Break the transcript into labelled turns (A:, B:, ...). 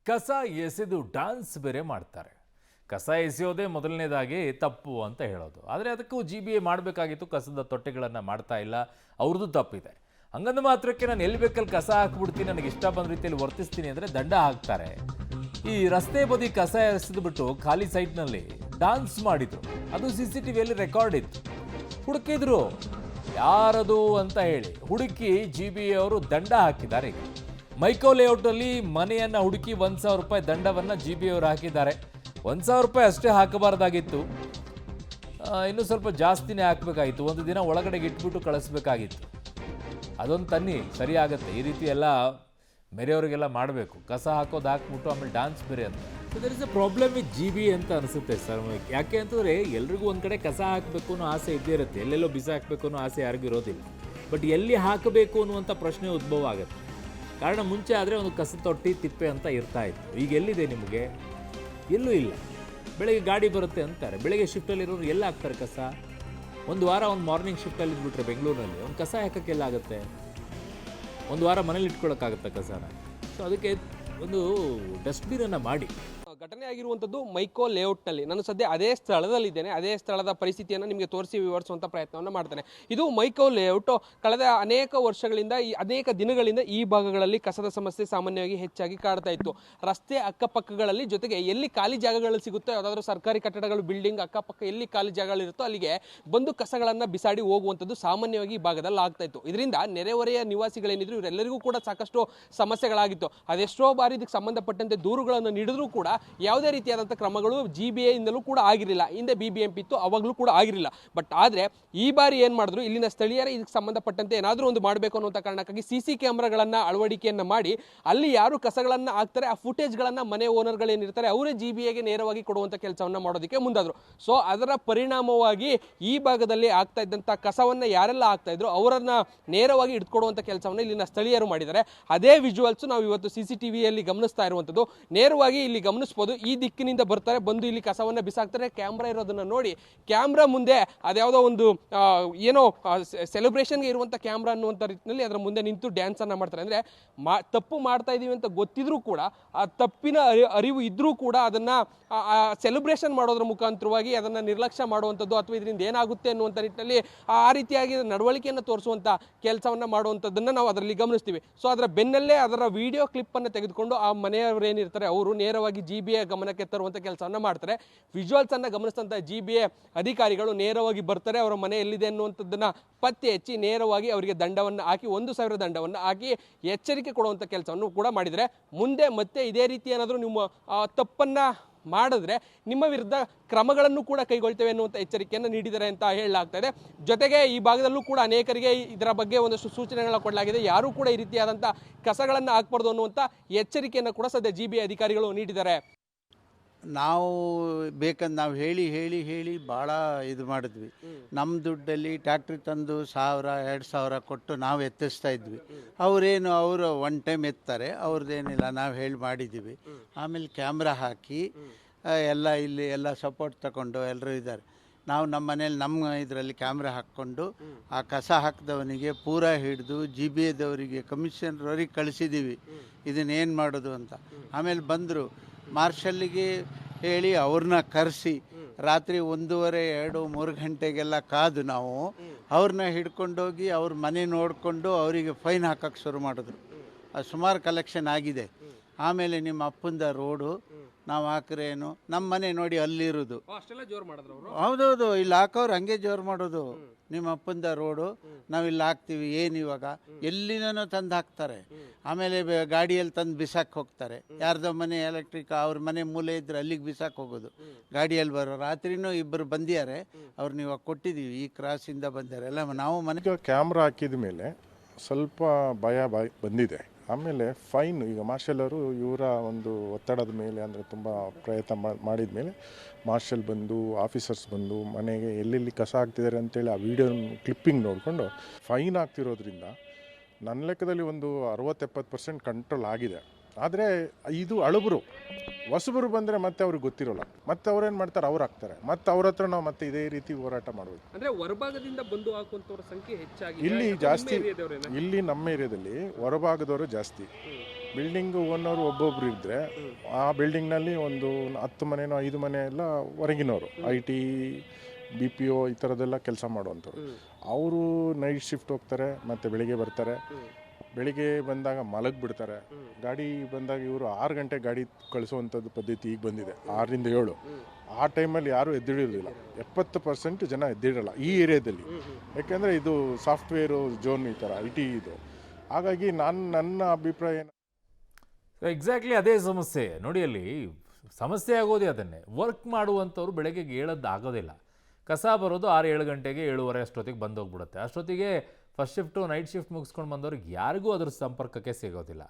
A: ಕಸ ಎಸೆದು ಡ್ಯಾನ್ಸ್ ಬೇರೆ ಮಾಡ್ತಾರೆ. ಕಸ ಎಸೆಯೋದೇ ಮೊದಲನೇದಾಗಿ ತಪ್ಪು ಅಂತ ಹೇಳೋದು. ಆದರೆ ಅದಕ್ಕೂ GBA ಮಾಡಬೇಕಾಗಿತ್ತು, ಕಸದ ತೊಟ್ಟೆಗಳನ್ನು ಮಾಡ್ತಾ ಇಲ್ಲ, ಅವ್ರದ್ದು ತಪ್ಪಿದೆ. ಹಂಗಂದ ಮಾತ್ರಕ್ಕೆ ನಾನು ಎಲ್ಲಿ ಬೇಕಲ್ಲಿ ಕಸ ಹಾಕ್ಬಿಡ್ತೀನಿ, ನನಗೆ ಇಷ್ಟ ಬಂದ ರೀತಿಯಲ್ಲಿ ವರ್ತಿಸ್ತೀನಿ ಅಂದರೆ ದಂಡ ಹಾಕ್ತಾರೆ. ಈ ರಸ್ತೆ ಬದಿ ಕಸ ಎಸೆದುಬಿಟ್ಟು ಖಾಲಿ ಸೈಟ್ನಲ್ಲಿ ಡ್ಯಾನ್ಸ್ ಮಾಡಿದ್ರು. ಅದು CCTVಯಲ್ಲಿ ರೆಕಾರ್ಡ್ ಇತ್ತು. ಹುಡುಕಿದ್ರು ಯಾರದು ಅಂತ ಹೇಳಿ ಹುಡುಕಿ GBA ಅವರು ದಂಡ ಹಾಕಿದ್ದಾರೆ. ಈಗ ಮೈಕೋ ಲೇಔಟಲ್ಲಿ ಮನೆಯನ್ನು ಹುಡುಕಿ 1,000 ರೂಪಾಯಿ ದಂಡವನ್ನು GBA ಅವರು ಹಾಕಿದ್ದಾರೆ. 1,000 ರೂಪಾಯಿ ಅಷ್ಟೇ ಹಾಕಬಾರ್ದಾಗಿತ್ತು, ಇನ್ನೂ ಸ್ವಲ್ಪ ಜಾಸ್ತಿನೇ ಹಾಕಬೇಕಾಗಿತ್ತು. ಒಂದು ದಿನ ಒಳಗಡೆಗೆ ಇಟ್ಬಿಟ್ಟು ಕಳಿಸ್ಬೇಕಾಗಿತ್ತು. ಅದೊಂದು ತನ್ನಿ ಸರಿ ಆಗುತ್ತೆ. ಈ ರೀತಿ ಎಲ್ಲ ಬೇರೆಯವರಿಗೆಲ್ಲ ಮಾಡಬೇಕು. ಕಸ ಹಾಕೋದು ಹಾಕ್ಬಿಟ್ಟು ಆಮೇಲೆ ಡ್ಯಾನ್ಸ್ ಬೇರೆ ಅಂತ. So there is a problem with GBA ಅಂತ ಅನಿಸುತ್ತೆ ಸರ್. ಯಾಕೆ ಅಂತಂದರೆ ಎಲ್ರಿಗೂ ಒಂದು ಕಡೆ ಕಸ ಹಾಕಬೇಕು ಅನ್ನೋ ಆಸೆ ಇದ್ದೇ ಇರುತ್ತೆ, ಎಲ್ಲೆಲ್ಲೋ ಬಿಸಿ ಹಾಕಬೇಕು ಅನ್ನೋ ಆಸೆ ಯಾರಿಗೂ ಇರೋದಿಲ್ಲ. ಬಟ್ ಎಲ್ಲಿ ಹಾಕಬೇಕು ಅನ್ನುವಂಥ ಪ್ರಶ್ನೆ ಉದ್ಭವ ಆಗುತ್ತೆ. ಕಾರಣ ಮುಂಚೆ ಆದರೆ ಒಂದು ಕಸ ತೊಟ್ಟಿ ತಿಪ್ಪೆ ಅಂತ ಇರ್ತಾ ಇತ್ತು. ಈಗ ಎಲ್ಲಿದೆ ನಿಮಗೆ? ಎಲ್ಲೂ ಇಲ್ಲ. ಬೆಳಗ್ಗೆ ಗಾಡಿ ಬರುತ್ತೆ ಅಂತಾರೆ, ಬೆಳಗ್ಗೆ ಶಿಫ್ಟಲ್ಲಿರೋರು ಎಲ್ಲ ಹಾಕ್ತಾರೆ ಕಸ? ಒಂದು ವಾರ ಒಂದು ಮಾರ್ನಿಂಗ್ ಶಿಫ್ಟಲ್ಲಿ ಇದ್ಬಿಟ್ರೆ ಬೆಂಗಳೂರಿನಲ್ಲಿ ಒಂದು ಕಸ ಹಾಕೋಕ್ಕೆಲ್ಲ ಆಗುತ್ತೆ? ಒಂದು ವಾರ ಮನೇಲಿ ಇಟ್ಕೊಳ್ಳೋಕ್ಕಾಗುತ್ತೆ ಕಸನ? ಸೊ ಅದಕ್ಕೆ ಒಂದು ಡಸ್ಟ್ಬಿನನ್ನು ಮಾಡಿ.
B: ಘಟನೆ ಆಗಿರುವಂಥದ್ದು ಮೈಕೋ ಲೇಔಟ್ನಲ್ಲಿ. ನಾನು ಸದ್ಯ ಅದೇ ಸ್ಥಳದಲ್ಲಿದ್ದೇನೆ. ಅದೇ ಸ್ಥಳದ ಪರಿಸ್ಥಿತಿಯನ್ನು ನಿಮಗೆ ತೋರಿಸಿ ವಿವರಿಸುವಂಥ ಪ್ರಯತ್ನವನ್ನು ಮಾಡ್ತೇನೆ. ಇದು ಮೈಕೋ ಲೇಔಟ್. ಕಳೆದ ಅನೇಕ ವರ್ಷಗಳಿಂದ ಅನೇಕ ದಿನಗಳಿಂದ ಈ ಭಾಗಗಳಲ್ಲಿ ಕಸದ ಸಮಸ್ಯೆ ಸಾಮಾನ್ಯವಾಗಿ ಹೆಚ್ಚಾಗಿ ಕಾಡ್ತಾ ಇತ್ತು. ರಸ್ತೆ ಅಕ್ಕಪಕ್ಕಗಳಲ್ಲಿ, ಜೊತೆಗೆ ಎಲ್ಲಿ ಖಾಲಿ ಜಾಗಗಳು ಸಿಗುತ್ತೋ, ಯಾವುದಾದ್ರೂ ಸರ್ಕಾರಿ ಕಟ್ಟಡಗಳು, ಬಿಲ್ಡಿಂಗ್ ಅಕ್ಕಪಕ್ಕ ಎಲ್ಲಿ ಖಾಲಿ ಜಾಗಗಳಿರುತ್ತೋ ಅಲ್ಲಿಗೆ ಬಂದು ಕಸಗಳನ್ನು ಬಿಸಾಡಿ ಹೋಗುವಂಥದ್ದು ಸಾಮಾನ್ಯವಾಗಿ ಈ ಭಾಗದಲ್ಲಿ ಆಗ್ತಾ ಇತ್ತು. ಇದರಿಂದ ನೆರೆಹೊರೆಯ ನಿವಾಸಿಗಳೇನಿದ್ರು ಇವರೆಲ್ಲರಿಗೂ ಕೂಡ ಸಾಕಷ್ಟು ಸಮಸ್ಯೆಗಳಾಗಿತ್ತು. ಅದೆಷ್ಟೋ ಬಾರಿ ಇದಕ್ಕೆ ಸಂಬಂಧಪಟ್ಟಂತೆ ದೂರುಗಳನ್ನು ನೀಡಿದ್ರೂ ಕೂಡ ಯಾವುದೇ ರೀತಿಯಾದಂಥ ಕ್ರಮಗಳು GBA ಇಂದಲೂ ಕೂಡ ಆಗಿರಲಿಲ್ಲ. ಹಿಂದೆ BBMP ಇತ್ತು, ಅವಾಗಲೂ ಕೂಡ ಆಗಿರಲಿಲ್ಲ. ಬಟ್ ಆದರೆ ಈ ಬಾರಿ ಏನು ಮಾಡಿದ್ರು, ಇಲ್ಲಿನ ಸ್ಥಳೀಯರೇ ಇದಕ್ಕೆ ಸಂಬಂಧಪಟ್ಟಂತೆ ಏನಾದರೂ ಒಂದು ಮಾಡಬೇಕು ಅನ್ನುವಂಥ ಕಾರಣಕ್ಕಾಗಿ CC ಕ್ಯಾಮ್ರಾಗಳನ್ನು ಅಳವಡಿಕೆಯನ್ನು ಮಾಡಿ ಅಲ್ಲಿ ಯಾರು ಕಸಗಳನ್ನು ಹಾಕ್ತಾರೆ ಆ ಫುಟೇಜ್ಗಳನ್ನು ಮನೆ ಓನರ್ಗಳೇನಿರ್ತಾರೆ ಅವರೇ GBAಗೆ ನೇರವಾಗಿ ಕೊಡುವಂಥ ಕೆಲಸವನ್ನು ಮಾಡೋದಕ್ಕೆ ಮುಂದಾದರು. ಸೊ ಅದರ ಪರಿಣಾಮವಾಗಿ ಈ ಭಾಗದಲ್ಲಿ ಆಗ್ತಾ ಇದ್ದಂಥ ಕಸವನ್ನು ಯಾರೆಲ್ಲ ಹಾಕ್ತಾ ಇದ್ರು ಅವರನ್ನು ನೇರವಾಗಿ ಹಿಡ್ಕೊಡುವಂಥ ಕೆಲಸವನ್ನು ಇಲ್ಲಿನ ಸ್ಥಳೀಯರು ಮಾಡಿದ್ದಾರೆ. ಅದೇ ವಿಜುವಲ್ಸ್ ನಾವು ಇವತ್ತು CCTVಯಲ್ಲಿ ಗಮನಿಸ್ತಾ ಇರುವಂಥದ್ದು. ನೇರವಾಗಿ ಇಲ್ಲಿ ಗಮನಿಸ್ಬೋದು, ಈ ದಿಕ್ಕಿನಿಂದ ಬರ್ತಾರೆ, ಬಂದು ಇಲ್ಲಿ ಕಸವನ್ನು ಬಿಸಾಕ್ತಾರೆ. ಕ್ಯಾಮ್ರಾ ಇರೋದನ್ನ ನೋಡಿ ಕ್ಯಾಮ್ರಾ ಮುಂದೆ ಅದ್ಯಾವುದೋ ಒಂದು ಏನೋ ಸೆಲೆಬ್ರೇಷನ್ಗೆ ಇರುವಂಥ ಕ್ಯಾಮ್ರಾ ಅನ್ನುವಂಥ ರೀತಿಯಲ್ಲಿ ಅದರ ಮುಂದೆ ನಿಂತು ಡ್ಯಾನ್ಸನ್ನು ಮಾಡ್ತಾರೆ. ಅಂದರೆ ತಪ್ಪು ಮಾಡ್ತಾ ಇದ್ದೀವಿ ಅಂತ ಗೊತ್ತಿದ್ರೂ ಕೂಡ, ಆ ತಪ್ಪಿನ ಅರಿವು ಇದ್ರೂ ಕೂಡ ಅದನ್ನು ಸೆಲೆಬ್ರೇಷನ್ ಮಾಡೋದ್ರ ಮುಖಾಂತರವಾಗಿ ಅದನ್ನು ನಿರ್ಲಕ್ಷ್ಯ ಮಾಡುವಂಥದ್ದು ಅಥವಾ ಇದರಿಂದ ಏನಾಗುತ್ತೆ ಅನ್ನುವಂಥ ನಿಟ್ಟಿನಲ್ಲಿ ಆ ರೀತಿಯಾಗಿ ನಡವಳಿಕೆಯನ್ನು ತೋರಿಸುವಂಥ ಕೆಲಸವನ್ನು ಮಾಡುವಂಥದ್ದನ್ನು ನಾವು ಅದರಲ್ಲಿ ಗಮನಿಸ್ತೀವಿ. ಸೊ ಅದರ ಬೆನ್ನಲ್ಲೇ ಅದರ ವಿಡಿಯೋ ಕ್ಲಿಪ್ಪನ್ನು ತೆಗೆದುಕೊಂಡು ಆ ಮನೆಯವರು ಏನಿರ್ತಾರೆ ಅವರು ನೇರವಾಗಿ GBA ಗಮನಕ್ಕೆ ತರುವಂಥ ಕೆಲಸವನ್ನು ಮಾಡ್ತಾರೆ. ವಿಜುವಲ್ಸನ್ನು ಗಮನಿಸಿದಂಥ GBA ಅಧಿಕಾರಿಗಳು ನೇರವಾಗಿ ಬರ್ತಾರೆ, ಅವರ ಮನೆ ಎಲ್ಲಿದೆ ಅನ್ನುವಂಥದ್ದನ್ನು ಪತ್ತೆ ಹಚ್ಚಿ ನೇರವಾಗಿ ಅವರಿಗೆ ದಂಡವನ್ನು ಹಾಕಿ 1,000 ದಂಡವನ್ನು ಹಾಕಿ ಎಚ್ಚರಿಕೆ ಕೊಡುವಂಥ ಕೆಲಸವನ್ನು ಕೂಡ ಮಾಡಿದರೆ, ಮುಂದೆ ಮತ್ತೆ ಇದೇ ರೀತಿ ಏನಾದರೂ ನಿಮ್ಮ ತಪ್ಪನ್ನು ಮಾಡಿದ್ರೆ ನಿಮ್ಮ ವಿರುದ್ಧ ಕ್ರಮಗಳನ್ನು ಕೂಡ ಕೈಗೊಳ್ತೇವೆ ಅನ್ನುವಂಥ ಎಚ್ಚರಿಕೆಯನ್ನು ನೀಡಿದ್ದಾರೆ ಅಂತ ಹೇಳಲಾಗ್ತಾ ಇದೆ. ಜೊತೆಗೆ ಈ ಭಾಗದಲ್ಲೂ ಕೂಡ ಅನೇಕರಿಗೆ ಇದರ ಬಗ್ಗೆ ಒಂದಷ್ಟು ಸೂಚನೆಗಳನ್ನ ಕೊಡಲಾಗಿದೆ. ಯಾರೂ ಕೂಡ ಈ ರೀತಿಯಾದಂಥ ಕಸಗಳನ್ನು ಹಾಕಬಾರ್ದು ಅನ್ನುವಂಥ ಎಚ್ಚರಿಕೆಯನ್ನು ಕೂಡ ಸದ್ಯ GBA ಅಧಿಕಾರಿಗಳು ನೀಡಿದ್ದಾರೆ.
C: ನಾವು ಬೇಕಂದು ನಾವು ಹೇಳಿ ಭಾಳ ಇದು ಮಾಡಿದ್ವಿ. ನಮ್ಮ ದುಡ್ಡಲ್ಲಿ ಟ್ಯಾಕ್ಟ್ರಿ ತಂದು 1,000-2,000 ಕೊಟ್ಟು ನಾವು ಎತ್ತಿಸ್ತಾ ಇದ್ವಿ. ಅವರು ಒನ್ ಟೈಮ್ ಎತ್ತಾರೆ, ಅವ್ರದ್ದೇನಿಲ್ಲ, ನಾವು ಹೇಳಿ ಮಾಡಿದ್ದೀವಿ. ಆಮೇಲೆ ಕ್ಯಾಮ್ರಾ ಹಾಕಿ ಇಲ್ಲಿ ಎಲ್ಲ ಸಪೋರ್ಟ್ ತಗೊಂಡು ಎಲ್ಲರೂ ಇದ್ದಾರೆ. ನಾವು ನಮ್ಮ ಮನೇಲಿ ನಮ್ಮ ಇದರಲ್ಲಿ ಕ್ಯಾಮ್ರಾ ಹಾಕ್ಕೊಂಡು ಆ ಕಸ ಹಾಕಿದವನಿಗೆ ಪೂರಾ ಹಿಡಿದು GBAದವರಿಗೆ ಕಮಿಷನರ್ವರಿಗೆ ಕಳಿಸಿದ್ದೀವಿ ಇದನ್ನೇನು ಮಾಡೋದು ಅಂತ. ಆಮೇಲೆ ಬಂದರು, ಮಾರ್ಷಲ್ಲಿಗೆ ಹೇಳಿ ಅವ್ರನ್ನ ಕರೆಸಿ ರಾತ್ರಿ 1:30, 2, 3 ಗಂಟೆಗೆಲ್ಲ ಕಾದು ನಾವು ಅವ್ರನ್ನ ಹಿಡ್ಕೊಂಡೋಗಿ ಅವ್ರ ಮನೆ ನೋಡಿಕೊಂಡು ಅವರಿಗೆ ಫೈನ್ ಹಾಕೋಕ್ಕೆ ಶುರು ಮಾಡಿದ್ರು. ಅದು ಸುಮಾರು ಕಲೆಕ್ಷನ್ ಆಗಿದೆ. ಆಮೇಲೆ ನಿಮ್ಮ ಅಪ್ಪಂದ ರೋಡು ನಾವು ಹಾಕ್ರೇನು, ನಮ್ಮ ಮನೆ ನೋಡಿ ಅಲ್ಲಿರೋದು. ಹೌದೌದು, ಇಲ್ಲಿ ಹಾಕೋರು ಹಂಗೆ ಜೋರು ಮಾಡೋದು. ನಿಮ್ಮ ಅಪ್ಪಂದ ರೋಡು ನಾವು ಇಲ್ಲಿ ಹಾಕ್ತೀವಿ, ಏನು ಇವಾಗ ಎಲ್ಲಿನೂ ತಂದು ಹಾಕ್ತಾರೆ. ಆಮೇಲೆ ಗಾಡಿಯಲ್ಲಿ ತಂದು ಬಿಸಾಕ್ ಹೋಗ್ತಾರೆ. ಯಾರ್ದೋ ಮನೆ ಎಲೆಕ್ಟ್ರಿಕ್ ಅವ್ರ ಮನೆ ಮೂಲೆ ಇದ್ರೆ ಅಲ್ಲಿಗೆ ಬಿಸಾಕ್ ಹೋಗೋದು. ಗಾಡಿಯಲ್ಲಿ ಬರೋ ರಾತ್ರಿನೂ ಇಬ್ಬರು ಬಂದಿದ್ದಾರೆ, ಅವ್ರನ್ನ ಇವಾಗ ಕೊಟ್ಟಿದ್ದೀವಿ, ಈ ಕ್ರಾಸಿಂದ ಬಂದಿದ್ದಾರೆ ಎಲ್ಲ. ನಾವು ಮನೆಗೆ
D: ಕ್ಯಾಮ್ರಾ ಹಾಕಿದ ಮೇಲೆ ಸ್ವಲ್ಪ ಭಯ ಬಂದಿದೆ. ಆಮೇಲೆ ಫೈನ್ ಈಗ ಮಾರ್ಷಲ್ ಅವರು ಇವರ ಒಂದು ಒತ್ತಡದ ಮೇಲೆ, ಅಂದರೆ ತುಂಬ ಪ್ರಯತ್ನ ಮಾಡಿದ ಮೇಲೆ ಮಾರ್ಷಲ್ ಬಂದು, ಆಫೀಸರ್ಸ್ ಬಂದು ಮನೆಗೆ ಎಲ್ಲೆಲ್ಲಿ ಕಸ ಹಾಕ್ತಿದ್ದಾರೆ ಅಂತೇಳಿ ಆ ವಿಡಿಯೋ ಕ್ಲಿಪ್ಪಿಂಗ್ ನೋಡಿಕೊಂಡು ಫೈನ್ ಆಗ್ತಿರೋದ್ರಿಂದ ನನ್ನ ಲೆಕ್ಕದಲ್ಲಿ ಒಂದು 60-70% ಕಂಟ್ರೋಲ್ ಆಗಿದೆ. ಆದರೆ ಇದು ಅಳುಬರು ಹೊಸಬರು ಬಂದರೆ ಮತ್ತೆ ಅವ್ರಿಗೆ ಗೊತ್ತಿರೋಲ್ಲ, ಮತ್ತೆ ಅವ್ರೇನು ಮಾಡ್ತಾರೆ, ಅವ್ರು ಹಾಕ್ತಾರೆ, ಮತ್ತೆ ಅವ್ರ ಹತ್ರ ನಾವು ಮತ್ತೆ ಇದೇ ರೀತಿ ಹೋರಾಟ ಮಾಡಬೇಕು.
B: ಅಂದರೆ ಹೊರಭಾಗದಿಂದ ಬಂದು ಹಾಕುವಂಥವ್ರ ಸಂಖ್ಯೆ ಹೆಚ್ಚಾಗಿ
D: ಇಲ್ಲಿ ಜಾಸ್ತಿ. ಇಲ್ಲಿ ನಮ್ಮ ಏರಿಯಾದಲ್ಲಿ ಹೊರಭಾಗದವರು ಜಾಸ್ತಿ, ಬಿಲ್ಡಿಂಗ್ ಓನರು ಒಬ್ಬೊಬ್ರು ಇದ್ದರೆ ಆ ಬಿಲ್ಡಿಂಗ್ನಲ್ಲಿ ಒಂದು 10 ಮನೆನೋ 5 ಮನೆ ಎಲ್ಲ ಹೊರಗಿನವರು IT BPO ಈ ಥರದ್ದೆಲ್ಲ ಕೆಲಸ ಮಾಡುವಂಥವ್ರು. ಅವರು ನೈಟ್ ಶಿಫ್ಟ್ ಹೋಗ್ತಾರೆ ಮತ್ತು ಬೆಳಿಗ್ಗೆ ಬರ್ತಾರೆ. ಬೆಳಿಗ್ಗೆ ಬಂದಾಗ ಮಲಗಿಬಿಡ್ತಾರೆ. ಗಾಡಿ ಬಂದಾಗ ಇವರು 6 ಗಂಟೆ ಗಾಡಿ ಕಳಿಸುವಂಥದ್ದು ಪದ್ಧತಿ ಈಗ ಬಂದಿದೆ, 6ರಿಂದ 7. ಆ ಟೈಮಲ್ಲಿ ಯಾರೂ ಎದ್ದಿಳಿಯೋದಿಲ್ಲ. 70% ಜನ ಎದ್ದಿಡಲ್ಲ ಈ ಏರಿಯಾದಲ್ಲಿ. ಯಾಕೆಂದರೆ ಇದು ಸಾಫ್ಟ್ವೇರು ಝೋನ್, ಈ ಥರ IT ಇದು. ಹಾಗಾಗಿ ನನ್ನ ಅಭಿಪ್ರಾಯ
A: ಎಕ್ಸಾಕ್ಟ್ಲಿ ಅದೇ ಸಮಸ್ಯೆ ನೋಡಿ. ಅಲ್ಲಿ ಸಮಸ್ಯೆ ಆಗೋದೇ ಅದನ್ನೇ. ವರ್ಕ್ ಮಾಡುವಂಥವ್ರು ಬೆಳಗ್ಗೆ ಏಳದ್ದು ಆಗೋದಿಲ್ಲ. ಕಸ ಬರೋದು 6-7 ಗಂಟೆಗೆ, 7:30 ಅಷ್ಟೊತ್ತಿಗೆ ಬಂದೋಗ್ಬಿಡುತ್ತೆ. ಅಷ್ಟೊತ್ತಿಗೆ ಫಸ್ಟ್ ಶಿಫ್ಟು ನೈಟ್ ಶಿಫ್ಟ್ ಮುಗಿಸ್ಕೊಂಡು ಬಂದವ್ರಿಗೆ ಯಾರಿಗೂ ಅದ್ರ ಸಂಪರ್ಕಕ್ಕೆ ಸಿಗೋದಿಲ್ಲ.